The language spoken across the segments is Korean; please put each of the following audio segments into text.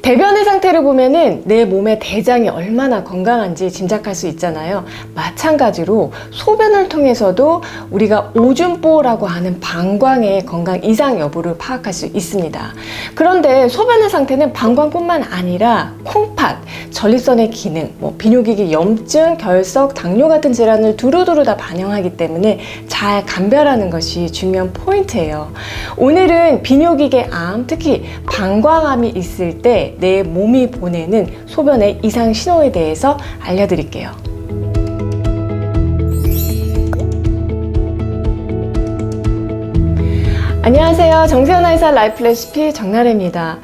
대변의 상태를 보면은 내 몸의 대장이 얼마나 건강한지 짐작할 수 있잖아요. 마찬가지로 소변을 통해서도 우리가 오줌보라고 하는 방광의 건강 이상 여부를 파악할 수 있습니다. 그런데 소변의 상태는 방광뿐만 아니라 콩팥, 전립선의 기능, 비뇨기계 염증, 결석, 당뇨 같은 질환을 두루두루 다 반영하기 때문에 잘 감별하는 것이 중요한 포인트예요. 오늘은 비뇨기계 암, 특히 방광암이 있을 때 내 몸이 보내는 소변의 이상 신호에 대해서 알려드릴게요. 안녕하세요. 정세현 의사 라이프 레시피 정나래입니다.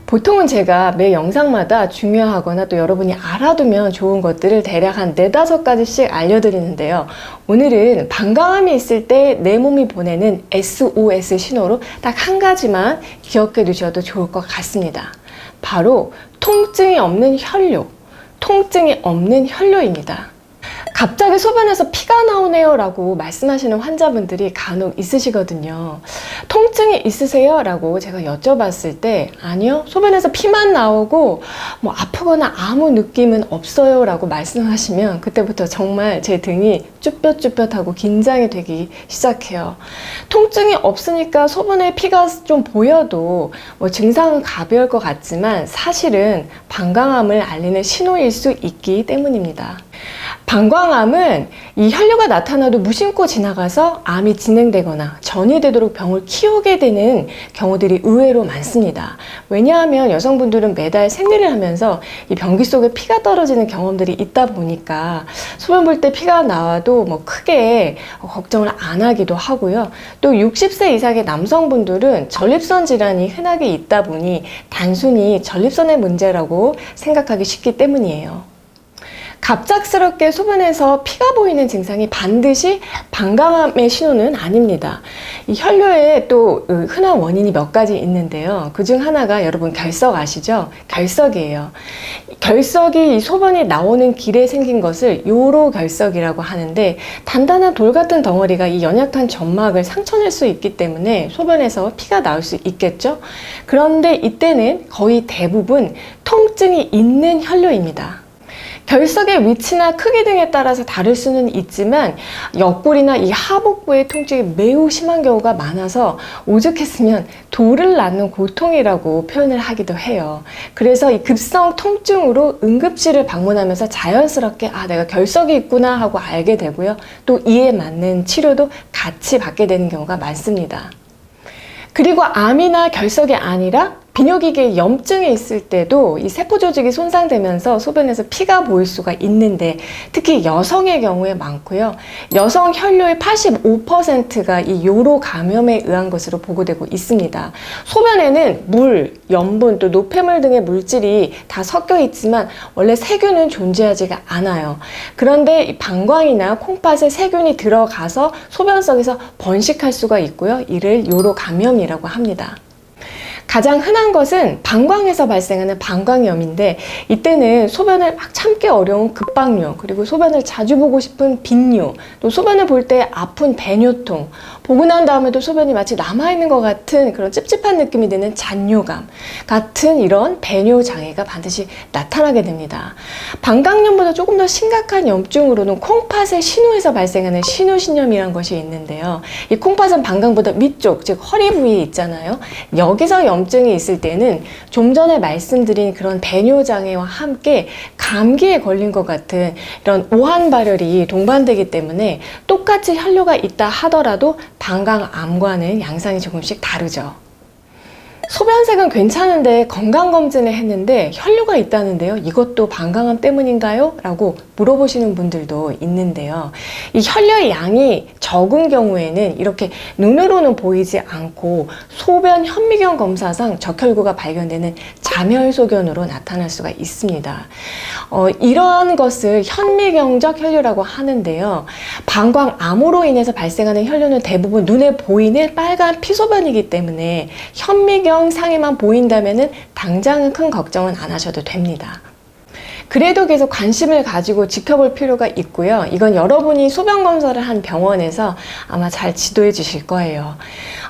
보통은 제가 매 영상마다 중요하거나 또 여러분이 알아두면 좋은 것들을 대략 한 4-5가지씩 알려드리는데요. 오늘은 방광암이 있을 때 내 몸이 보내는 SOS 신호로 딱 한 가지만 기억해 두셔도 좋을 것 같습니다. 바로 통증이 없는 혈뇨, 통증이 없는 혈뇨입니다. 갑자기 소변에서 피가 나오네요 라고 말씀하시는 환자분들이 간혹 있으시거든요. 통증이 있으세요? 라고 제가 여쭤봤을 때 아니요, 소변에서 피만 나오고 아프거나 아무 느낌은 없어요 라고 말씀하시면 그때부터 정말 제 등이 쭈뼛쭈뼛하고 긴장이 되기 시작해요. 통증이 없으니까 소변에 피가 좀 보여도 증상은 가벼울 것 같지만 사실은 방광암을 알리는 신호일 수 있기 때문입니다. 방광암은 이 혈뇨가 나타나도 무심코 지나가서 암이 진행되거나 전이되도록 병을 키우게 되는 경우들이 의외로 많습니다. 왜냐하면 여성분들은 매달 생리를 하면서 이 변기 속에 피가 떨어지는 경험들이 있다 보니까 소변 볼 때 피가 나와도 크게 걱정을 안 하기도 하고요. 또 60세 이상의 남성분들은 전립선 질환이 흔하게 있다 보니 단순히 전립선의 문제라고 생각하기 쉽기 때문이에요. 갑작스럽게 소변에서 피가 보이는 증상이 반드시 방광암의 신호는 아닙니다. 이 혈뇨에 또 흔한 원인이 몇 가지 있는데요. 그중 하나가 여러분 결석 아시죠? 결석이에요. 결석이 이 소변이 나오는 길에 생긴 것을 요로결석이라고 하는데 단단한 돌 같은 덩어리가 이 연약한 점막을 상처낼 수 있기 때문에 소변에서 피가 나올 수 있겠죠? 그런데 이때는 거의 대부분 통증이 있는 혈뇨입니다. 결석의 위치나 크기 등에 따라서 다를 수는 있지만 옆구리나 이 하복부의 통증이 매우 심한 경우가 많아서 오죽했으면 돌을 낳는 고통이라고 표현을 하기도 해요. 그래서 이 급성 통증으로 응급실을 방문하면서 자연스럽게 내가 결석이 있구나 하고 알게 되고요. 또 이에 맞는 치료도 같이 받게 되는 경우가 많습니다. 그리고 암이나 결석이 아니라 비뇨기계 염증이 있을 때도 이 세포 조직이 손상되면서 소변에서 피가 보일 수가 있는데 특히 여성의 경우에 많고요. 여성 혈뇨의 85%가 이 요로 감염에 의한 것으로 보고되고 있습니다. 소변에는 물, 염분, 또 노폐물 등의 물질이 다 섞여 있지만 원래 세균은 존재하지가 않아요. 그런데 이 방광이나 콩팥에 세균이 들어가서 소변속에서 번식할 수가 있고요. 이를 요로 감염이라고 합니다. 가장 흔한 것은 방광에서 발생하는 방광염인데 이때는 소변을 막 참기 어려운 급박뇨, 그리고 소변을 자주 보고 싶은 빈뇨, 또 소변을 볼 때 아픈 배뇨통, 보고 난 다음에도 소변이 마치 남아있는 것 같은 그런 찝찝한 느낌이 드는 잔뇨감 같은 이런 배뇨 장애가 반드시 나타나게 됩니다. 방광염보다 조금 더 심각한 염증으로는 콩팥의 신우에서 발생하는 신우신염이란 것이 있는데요. 이 콩팥은 방광보다 위쪽, 즉 허리 부위에 있잖아요. 여기서 염증이 있을 때는 좀 전에 말씀드린 그런 배뇨 장애와 함께 감기에 걸린 것 같은 이런 오한 발열이 동반되기 때문에 똑같이 혈뇨가 있다 하더라도 방광암과는 양상이 조금씩 다르죠. 소변색은 괜찮은데 건강검진을 했는데 혈뇨가 있다는데요. 이것도 방광암 때문인가요? 라고 물어보시는 분들도 있는데요. 이 혈뇨의 양이 적은 경우에는 이렇게 눈으로는 보이지 않고 소변 현미경 검사상 적혈구가 발견되는 자멸소견으로 나타날 수가 있습니다. 이러한 것을 현미경적 혈뇨라고 하는데요. 방광암으로 인해서 발생하는 혈뇨는 대부분 눈에 보이는 빨간 피소변이기 때문에 현미경 상에만 보인다면은 당장은 큰 걱정은 안 하셔도 됩니다. 그래도 계속 관심을 가지고 지켜볼 필요가 있고요. 이건 여러분이 소변 검사를 한 병원에서 아마 잘 지도해 주실 거예요.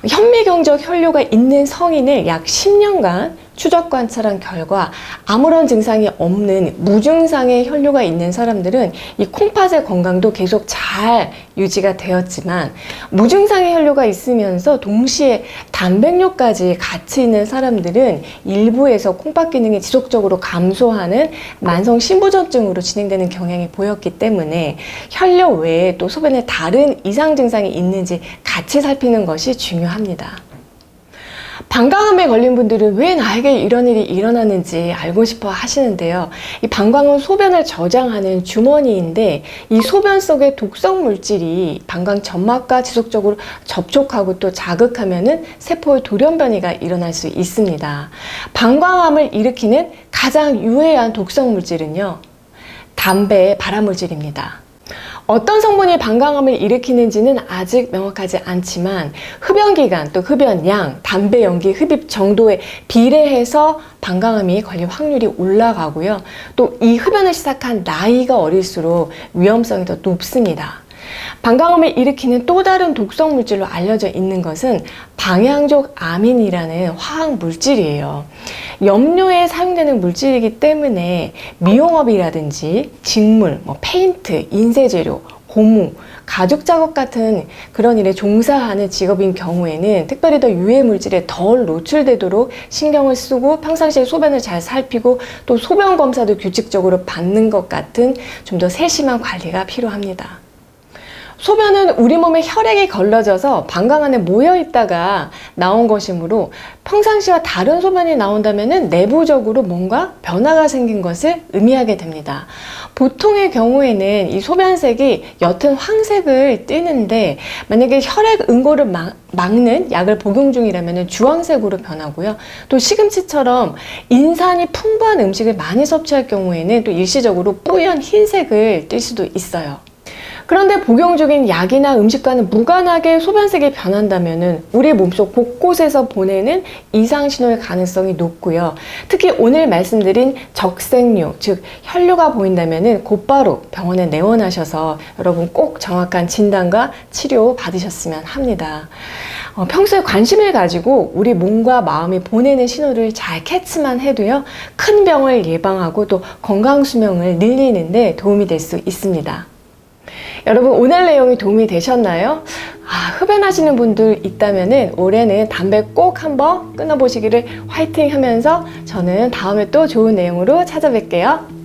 현미경적 혈뇨가 있는 성인을 약 10년간 추적 관찰한 결과 아무런 증상이 없는 무증상의 혈류가 있는 사람들은 이 콩팥의 건강도 계속 잘 유지가 되었지만, 무증상의 혈류가 있으면서 동시에 단백뇨까지 같이 있는 사람들은 일부에서 콩팥 기능이 지속적으로 감소하는 만성 신부전증으로 진행되는 경향이 보였기 때문에 혈류 외에 또 소변에 다른 이상 증상이 있는지 같이 살피는 것이 중요합니다. 방광암에 걸린 분들은 왜 나에게 이런 일이 일어나는지 알고 싶어 하시는데요. 이 방광은 소변을 저장하는 주머니인데, 이 소변 속의 독성 물질이 방광 점막과 지속적으로 접촉하고 또 자극하면은 세포의 돌연변이가 일어날 수 있습니다. 방광암을 일으키는 가장 유해한 독성 물질은요, 담배의 발암물질입니다. 어떤 성분이 방광암을 일으키는지는 아직 명확하지 않지만, 흡연기간, 또 흡연량, 담배 연기 흡입 정도에 비례해서 방광암이 걸릴 확률이 올라가고요. 또 이 흡연을 시작한 나이가 어릴수록 위험성이 더 높습니다. 방광암을 일으키는 또 다른 독성 물질로 알려져 있는 것은 방향족 아민이라는 화학 물질이에요. 염료에 사용되는 물질이기 때문에 미용업이라든지 직물, 페인트, 인쇄재료, 고무, 가죽 작업 같은 그런 일에 종사하는 직업인 경우에는 특별히 더 유해 물질에 덜 노출되도록 신경을 쓰고 평상시에 소변을 잘 살피고 또 소변 검사도 규칙적으로 받는 것 같은 좀 더 세심한 관리가 필요합니다. 소변은 우리 몸에 혈액이 걸러져서 방광 안에 모여 있다가 나온 것이므로 평상시와 다른 소변이 나온다면 내부적으로 뭔가 변화가 생긴 것을 의미하게 됩니다. 보통의 경우에는 이 소변색이 옅은 황색을 띠는데, 만약에 혈액 응고를 막는 약을 복용 중이라면 주황색으로 변하고요. 또 시금치처럼 인산이 풍부한 음식을 많이 섭취할 경우에는 또 일시적으로 뿌연 흰색을 띨 수도 있어요. 그런데 복용 중인 약이나 음식과는 무관하게 소변색이 변한다면 우리 몸속 곳곳에서 보내는 이상 신호의 가능성이 높고요. 특히 오늘 말씀드린 적색류, 즉 혈류가 보인다면 곧바로 병원에 내원하셔서 여러분 꼭 정확한 진단과 치료 받으셨으면 합니다. 평소에 관심을 가지고 우리 몸과 마음이 보내는 신호를 잘 캐치만 해도요, 큰 병을 예방하고 또 건강 수명을 늘리는 데 도움이 될 수 있습니다. 여러분, 오늘 내용이 도움이 되셨나요? 흡연하시는 분들 있다면 올해는 담배 꼭 한번 끊어보시기를 화이팅 하면서 저는 다음에 또 좋은 내용으로 찾아뵐게요.